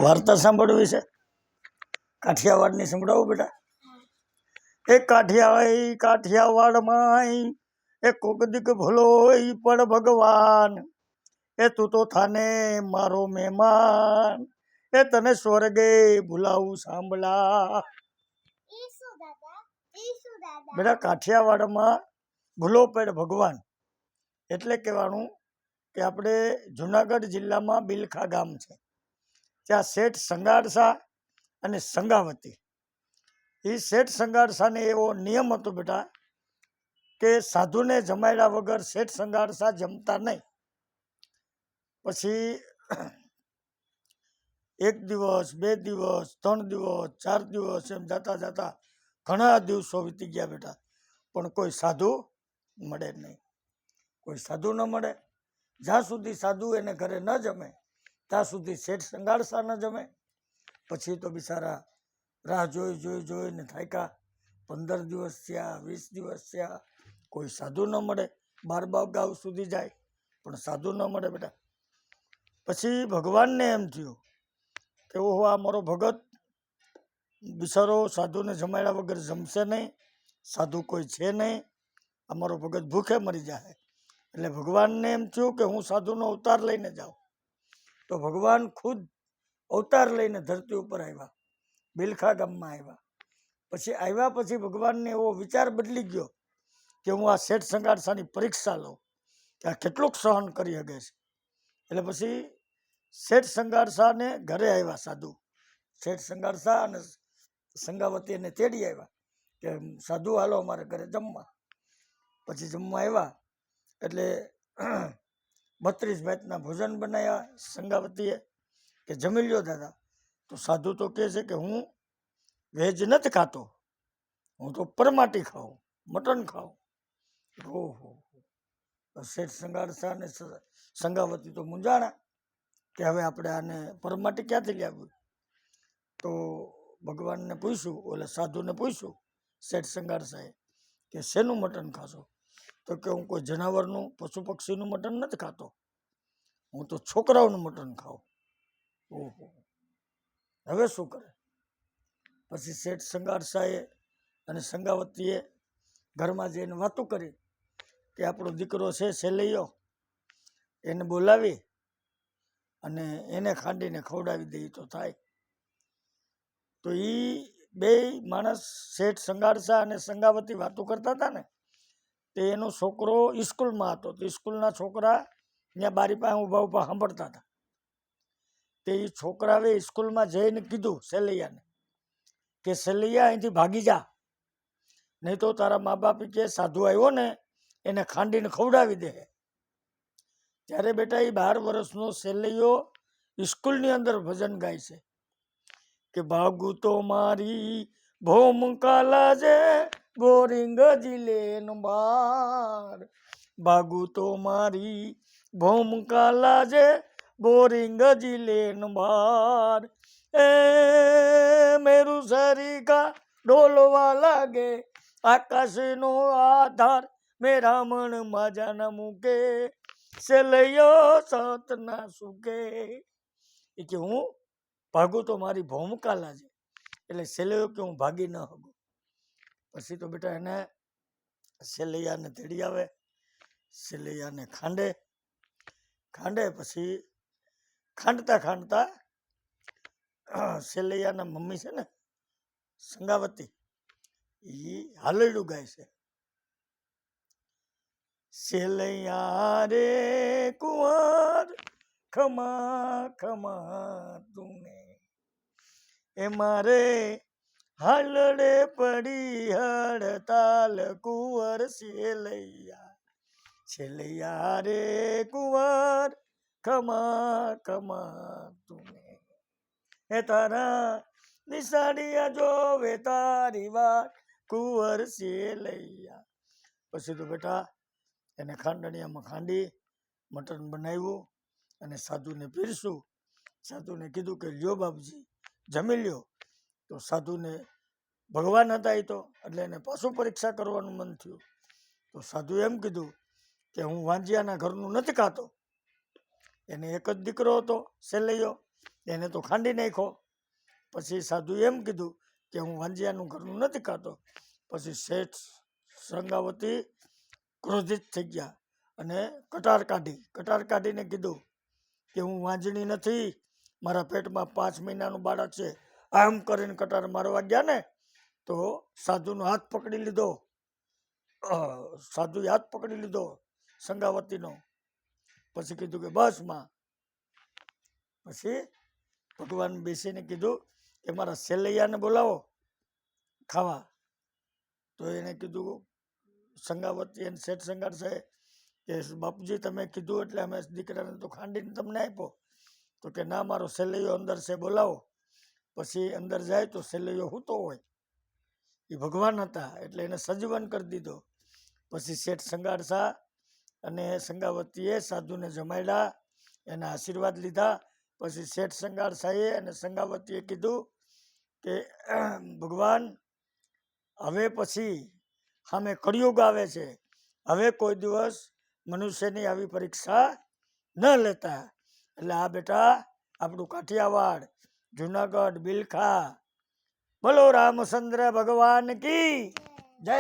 વાર્તા સાંભળવી છે? કાઠિયાવાડની સંભળાવું બેટા? એ કાઠિયાવાડમાં એ કોક દીક ભૂલો પણ ભગવાન, એ તું તો થાને મારો મહેમાન, એ તને સ્વર્ગે ભૂલાવું સાંભળા. બેટા કાઠિયાવાડમાં ભૂલો પણ ભગવાન એટલે કહેવાનું કે આપણે જુનાગઢ જિલ્લામાં બિલખા ગામ છે, ત્યાં શેઠ સંગારસા અને સંગાવતી. એ શેઠ સંગારસાને એવો નિયમ હતો બેટા કે સાધુને જમાડ્યા વગર શેઠ સંગારસા જમતા નહીં. પછી 1 દિવસ 2 દિવસ 3 દિવસ 4 દિવસ એમ જતા જતા ઘણા દિવસો વીતી ગયા બેટા, પણ કોઈ સાધુ મળે નહીં. કોઈ સાધુ ન મળે. જ્યાં સુધી સાધુ એને ઘરે ન જમે ત્યાં સુધી શેઠ સંગારસા ન જમે. પછી તો બિચારા રાહ જોઈને થાક્યા. 15 દિવસ થયા, 20 દિવસ થયા, કોઈ સાધુ ન મળે. 12 ગાંવ સુધી જાય પણ સાધુ ન મળે બેટા. પછી ભગવાનને એમ થયું કે ઓહો, આ મારો ભગત બિચારો સાધુને જમાડ્યા વગર જમશે નહીં, સાધુ કોઈ છે નહીં, અમારો ભગત ભૂખે મરી જાય. એટલે ભગવાનને એમ થયું કે હું સાધુનો અવતાર લઈને જાઉં. તો ભગવાન ખુદ અવતાર લઈને ધરતી ઉપર આવ્યા, બિલખા ગામમાં આવ્યા. પછી ભગવાનને એવો વિચાર બદલી ગયો કે હું આ શેઠ સંગારસાની પરીક્ષા લઉં કે આ કેટલુંક સહન કરી શકે છે. એટલે પછી શેઠ સંગારસાને ઘરે આવ્યા સાધુ. શેઠ સંગારસા અને સંગાવતી એને તેડી આવ્યા કે સાધુ હાલો અમારે ઘરે જમવા. પછી જમવા આવ્યા એટલે 32 ભાતના ભોજન બનાવ્યા સંગાવતીએ કે જમી લ્યો દાદા. તો સાધુ તો કહે છે કે હું વેજ નથી ખાતો, હું તો પરમાટી ખાઉં, મટન ખાઉં. ઓહો, શેઠ સંગારસા અને સંગાવતી તો મૂંઝાણા કે હવે આપણે આને પરમાટી ક્યાંથી લાવ્યું. તો ભગવાનને પૂછ્યું, ઓલા સાધુને પૂછ્યું શેઠ સંગારસાએ કે શેનું મટન ખાશો? તો કે હું કોઈ જનાવરનું, પશુ પક્ષીનું મટન નથી ખાતો, હું તો છોકરાઓનું મટન ખાઉં. ઓહો, હવે શું કરે? પછી શેઠ સંગારસાએ અને સંગાવતીએ ઘરમાં જઈને વાતો કરી કે આપણો દીકરો છે સેલૈયો, એને બોલાવી અને એને ખાંડીને ખવડાવી દઈએ તો થાય. તો એ બે માણસ શેઠ સંગારસા અને સંગાવતી વાતો કરતા હતા ને, તે એનો છોકરો સ્કૂલમાં હતો. તો સ્કૂલના છોકરા ત્યાં બારી પાસે ઊભા સાંભળતા હતા. તે એ છોકરાએ સ્કૂલમાં જઈને કીધું સેલૈયાને કે સેલૈયા અહીંથી ભાગી જા, નહીં તો તારા મા બાપ કે સાધુ આવ્યો ને એને ખાંડીને ખવડાવી દે. ત્યારે બેટા એ 12 વર્ષનો સેલૈયો સ્કૂલની અંદર ભજન ગાય છે કે ભાગુ તો મારી ભોમ કાલા જે બોરિંગ જિલ્લે બાર, ભાગુ તો મારી ભોમ કાલા જે બોરિંગ જિલ્લે બાર, એ મેરું શરી કા ડોલવા લાગે આકાશનો આધાર, મેરા મણ માજા ના મૂકે સેલૈયો સત ના સુકે. એ કે હું ભાગું તો મારી ભૌમકાલા છે, એટલે સેલૈયો કે હું ભાગી ન શકું. પછી તો બેટા એને સેલૈયાને તેડી આવે, સેલૈયાને ખાંડે. પછી ખાંડતા સેલૈયાના મમ્મી છે ને સંગાવતી, એ હાલરડું ગાય છે. સેલૈયા રે કુંવર ખમા ખમા તુને, એ મારે હાલડે પડી હડતાલ કુંવર સેલૈયા, સેલૈયા રે કુંવર ખમા ખમા તુને, એ તારા નિશાળિયા જોવે તારી વાત કુંવર સેલૈયા. પછી તો બેટા એને ખાંડણીયામાં ખાંડી મટન બનાવ્યું અને સાધુને પીરસ્યું. સાધુને કીધું કે લ્યો બાપજી જમી લ્યો. તો સાધુને ભગવાન હતા એ તો, એટલે એને પાછું પરીક્ષા કરવાનું મન થયું. તો સાધુ એમ કીધું કે હું વાંજિયાના ઘરનું નથી ખાતો. એને એક જ દીકરો હતો સેલૈયો, એને તો ખાંડી નાખ્યો. પછી સાધુએ એમ કીધું કે હું વાંજિયાનું ઘરનું નથી ખાતો. પછી શેઠ સંગાવતી ક્રોધિત થઈ ગયા અને કટાર કાઢીને કીધું કે હું વાંજણી નથી, મારા પેટમાં 5 મહિનાનું બાળક છે. આમ કરીને કટાર મારવા ગયા ને તો સાધુનો હાથ પકડી લીધો. સાધુએ હાથ પકડી લીધો સંગાવતીનો. પછી કીધું કે બસ માં. પછી ભગવાન બેસીને કીધું કે મારા સેલૈયાને બોલાવો ખાવા. તો એને કીધું સંગાવતી અને શેઠ સંગાર સાહેબ કે બાપુજી તમે કીધું એટલે અમે દીકરાને તો ખાંડીને તમને આપ્યો. તો કે ના, મારો સેલૈયો અંદર છે, બોલાવો. પછી અંદર જાય તો સેલૈયો સૂતો હોય. એ ભગવાન હતા એટલે એને સજીવન કરી દીધો. પછી શેઠ સંગાર શાહ અને સંગાવતીએ સાધુને જમાડ્યા, એના આશીર્વાદ લીધા. પછી શેઠ સંગાર શાહે અને સંગાવતીએ કીધું કે ભગવાન હવે પછી સામે કળિયુગ આવે છે, હવે કોઈ દિવસ મનુષ્યની આવી પરીક્ષા ન લેતા. એટલે આ બેટા આપણું કાઠિયાવાડ, જુનાગઢ, બિલખા. બોલો રામચંદ્ર ભગવાન કી જય.